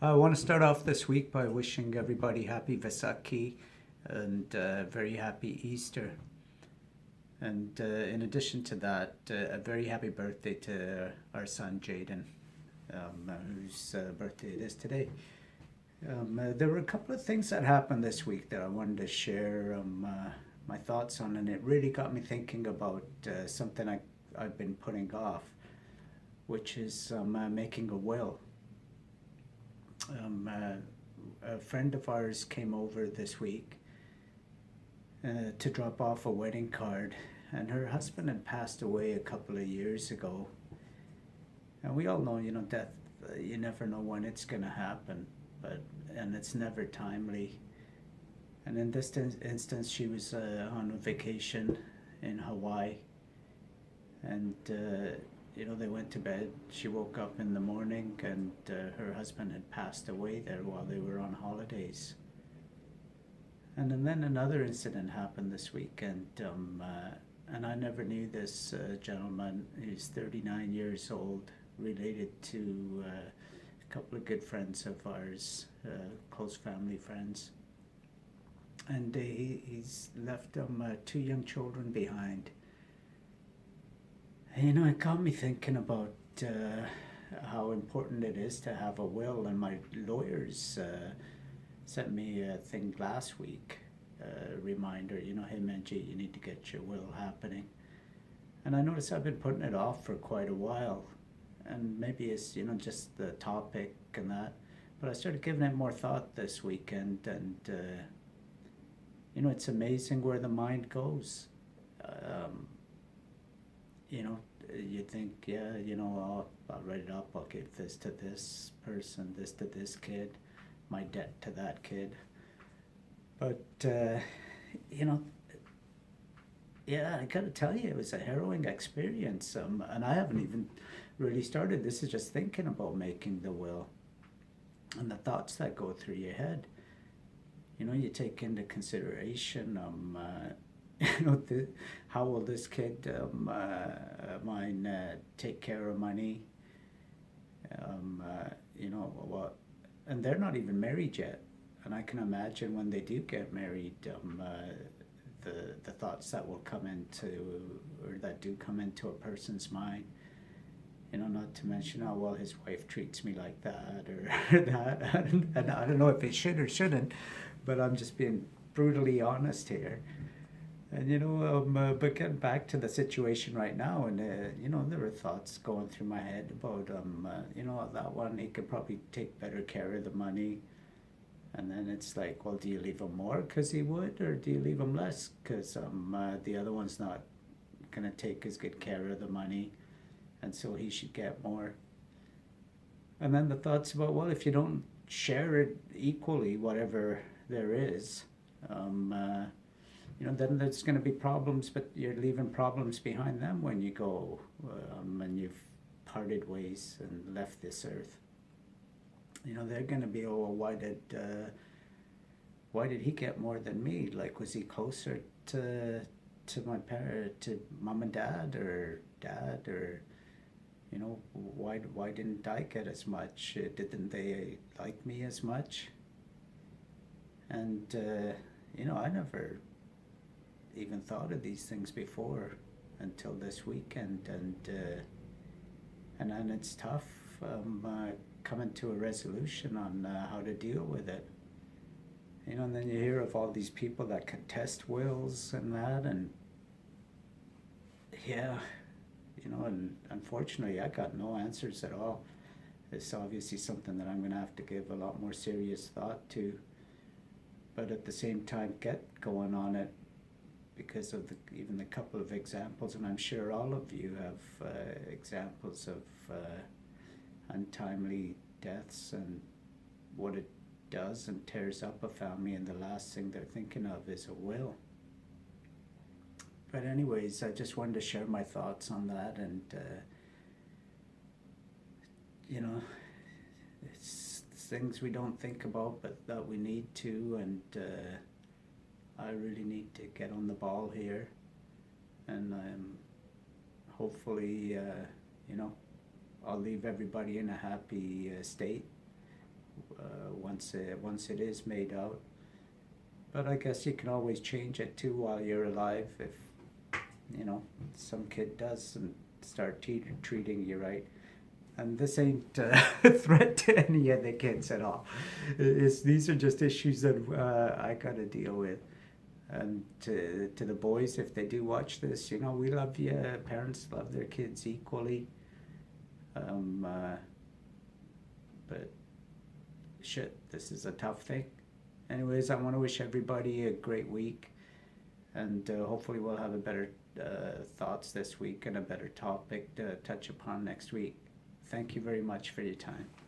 I want to start off this week by wishing everybody happy Vaisakhi and very happy Easter. And in addition to that, a very happy birthday to our son Jaden, whose birthday it is today. There were a couple of things that happened this week that I wanted to share my thoughts on, and it really got me thinking about something I've been putting off, which is making a will. A friend of ours came over this week to drop off a wedding card, and her husband had passed away a couple of years ago. And we all know, death, you never know when it's going to happen, and it's never timely. And in this instance, she was on a vacation in Hawaii, and they went to bed. She woke up in the morning, and her husband had passed away there while they were on holidays. And then another incident happened this week, and I never knew this gentleman. He's 39 years old, related to a couple of good friends of ours, close family friends. And he's left two young children behind. It got me thinking about how important it is to have a will, and my lawyers sent me a thing last week, a reminder, hey Menji, you need to get your will happening. And I noticed I've been putting it off for quite a while, and maybe it's, just the topic and that, but I started giving it more thought this weekend, and it's amazing where the mind goes. You think, yeah, I'll write it up, I'll give this to this person, this to this kid, my debt to that kid. But, yeah, I gotta tell you, it was a harrowing experience, and I haven't even really started. This is just thinking about making the will, and the thoughts that go through your head. You take into consideration, how will this kid mine take care of money? What? And they're not even married yet. And I can imagine when they do get married, the thoughts that will come into, or that do come into a person's mind. Not to mention, oh well, his wife treats me like that or that, and I don't know if it should or shouldn't, but I'm just being brutally honest here. And but getting back to the situation right now, and there were thoughts going through my head about that one, he could probably take better care of the money. And then it's like, well, do you leave him more because he would, or do you leave him less because the other one's not gonna take as good care of the money, and so he should get more. And then the thoughts about, well, if you don't share it equally, whatever there is, then there's going to be problems, but you're leaving problems behind them when you go, and you've parted ways and left this earth. They're going to be, oh, well, why did he get more than me? Like, was he closer to my parent, to mom and dad, or why didn't I get as much? Didn't they like me as much? And I never even thought of these things before until this weekend, and then it's tough coming to a resolution on how to deal with it. And then you hear of all these people that contest wills and that, and yeah, and unfortunately I got no answers at all. It's obviously something that I'm going to have to give a lot more serious thought to, but at the same time get going on it, because of even the couple of examples, and I'm sure all of you have examples of untimely deaths and what it does and tears up a family, and the last thing they're thinking of is a will. But anyways, I just wanted to share my thoughts on that, and it's things we don't think about, but that we need to, and I really need to get on the ball here, and hopefully, I'll leave everybody in a happy state once it is made out. But I guess you can always change it too while you're alive if, you know, some kid does and start treating you right. And this ain't a threat to any of the kids at all. These are just issues that I got to deal with. And to the boys, if they do watch this, you know, we love you. Parents love their kids equally. But shit, this is a tough thing. Anyways, I want to wish everybody a great week, and hopefully we'll have a better thoughts this week and a better topic to touch upon next week. Thank you very much for your time.